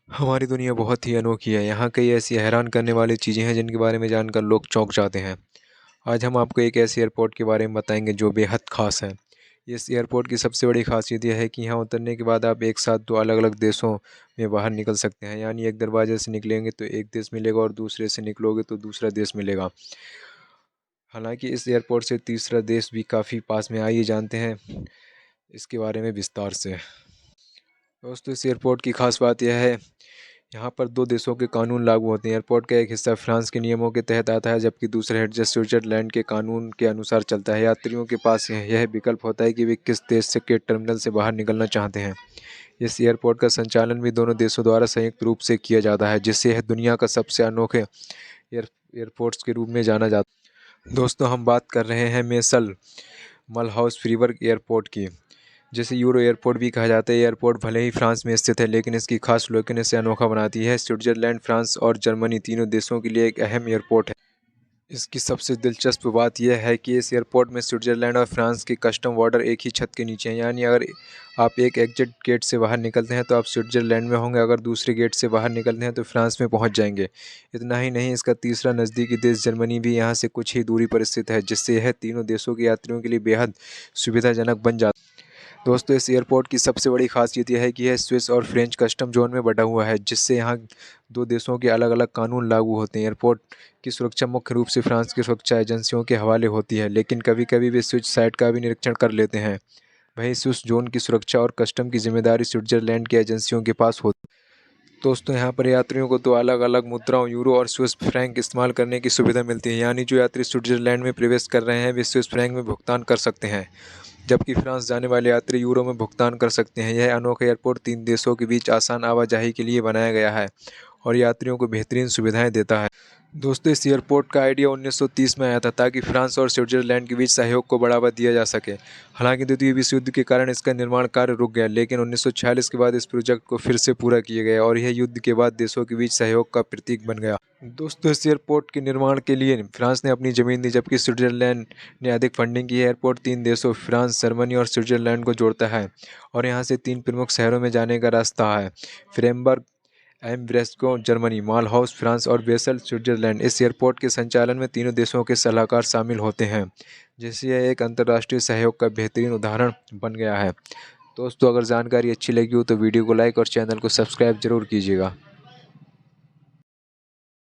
हमारी दुनिया बहुत ही अनोखी है। यहाँ कई ऐसी हैरान करने वाली चीज़ें हैं जिनके बारे में जानकर लोग चौंक जाते हैं। आज हम आपको एक ऐसे एयरपोर्ट के बारे में बताएंगे जो बेहद ख़ास है। इस एयरपोर्ट की सबसे बड़ी खासियत यह है कि यहाँ उतरने के बाद आप एक साथ दो अलग-अलग देशों में बाहर निकल सकते हैं। यानी एक दरवाजे से निकलेंगे तो एक देश मिलेगा और दूसरे से निकलोगे तो दूसरा देश मिलेगा। हालांकि इस एयरपोर्ट से तीसरा देश भी काफ़ी पास में, आइए जानते हैं इसके बारे में विस्तार से। दोस्तों, इस एयरपोर्ट की खास बात यह है, यहाँ पर दो देशों के कानून लागू होते हैं। एयरपोर्ट का एक हिस्सा फ्रांस के नियमों के तहत आता है, जबकि दूसरा हिस्सा स्विट्जरलैंड के कानून के अनुसार चलता है। यात्रियों के पास यह विकल्प होता है कि वे किस देश से के टर्मिनल से बाहर निकलना चाहते हैं। इस एयरपोर्ट का संचालन भी दोनों देशों द्वारा संयुक्त रूप से किया जाता है, जिससे यह दुनिया का सबसे अनोखे एयरपोर्ट्स के रूप में जाना जाता है। दोस्तों, हम बात कर रहे हैं मेसल मलहाउस फ्रीबर्ग एयरपोर्ट की, जिसे यूरो एयरपोर्ट भी कहा जाता है। एयरपोर्ट भले ही फ्रांस में स्थित है, लेकिन इसकी खास लोकेशन इसे अनोखा बनाती है। स्विट्जरलैंड, फ्रांस और जर्मनी तीनों देशों के लिए एक अहम एयरपोर्ट है। इसकी सबसे दिलचस्प बात यह है कि इस एयरपोर्ट में स्विट्जरलैंड और फ्रांस के कस्टम बॉर्डर एक ही छत के नीचे हैं। यानी अगर आप एक एग्जिट गेट से बाहर निकलते हैं तो आप स्विट्जरलैंड में होंगे, अगर दूसरे गेट से बाहर निकलते हैं तो फ्रांस में पहुंच जाएंगे। इतना ही नहीं, इसका तीसरा नज़दीकी देश जर्मनी भी यहाँ से कुछ ही दूरी पर स्थित है, जिससे यह तीनों देशों के यात्रियों के लिए बेहद सुविधाजनक बन जाता है। दोस्तों, इस एयरपोर्ट की सबसे बड़ी खासियत यह है कि यह स्विस और फ्रेंच कस्टम जोन में बटा हुआ है, जिससे यहाँ दो देशों के अलग अलग कानून लागू होते हैं। एयरपोर्ट की सुरक्षा मुख्य रूप से फ्रांस की सुरक्षा एजेंसियों के हवाले होती है, लेकिन कभी कभी वे स्विस साइट का भी निरीक्षण कर लेते हैं। वहीं स्विस जोन की सुरक्षा और कस्टम की जिम्मेदारी स्विट्जरलैंड की एजेंसियों के पास होती है। दोस्तों, यहाँ पर यात्रियों को दो अलग अलग मुद्राओं यूरो और स्विस फ्रैंक इस्तेमाल करने की सुविधा मिलती है। यानी जो यात्री स्विट्जरलैंड में प्रवेश कर रहे हैं वे स्विस फ्रैंक में भुगतान कर सकते हैं, जबकि फ्रांस जाने वाले यात्री यूरो में भुगतान कर सकते हैं। यह अनोखा एयरपोर्ट तीन देशों के बीच आसान आवाजाही के लिए बनाया गया है और यात्रियों को बेहतरीन सुविधाएं देता है। दोस्तों, इस एयरपोर्ट का आइडिया 1930 में आया था, ताकि फ्रांस और स्विट्जरलैंड के बीच सहयोग को बढ़ावा दिया जा सके। हालांकि द्वितीय विश्व युद्ध के कारण इसका निर्माण कार्य रुक गया, लेकिन 1946 के बाद इस प्रोजेक्ट को फिर से पूरा किया गया और यह युद्ध के बाद देशों के बीच सहयोग का प्रतीक बन गया। दोस्तों, इस एयरपोर्ट के निर्माण के लिए फ्रांस ने अपनी ज़मीन दी, जबकि स्विट्जरलैंड ने अधिक फंडिंग की। एयरपोर्ट तीन देशों फ्रांस, जर्मनी और स्विट्जरलैंड को जोड़ता है और यहाँ से तीन प्रमुख शहरों में जाने का रास्ता है: फ्रेमबर्ग, एम्ब्रेस्को जर्मनी, मालहाउस फ्रांस और बेसल स्विट्जरलैंड। इस एयरपोर्ट के संचालन में तीनों देशों के सलाहकार शामिल होते हैं, जिससे यह एक अंतर्राष्ट्रीय सहयोग का बेहतरीन उदाहरण बन गया है। दोस्तों, अगर जानकारी अच्छी लगी हो तो वीडियो को लाइक और चैनल को सब्सक्राइब जरूर कीजिएगा।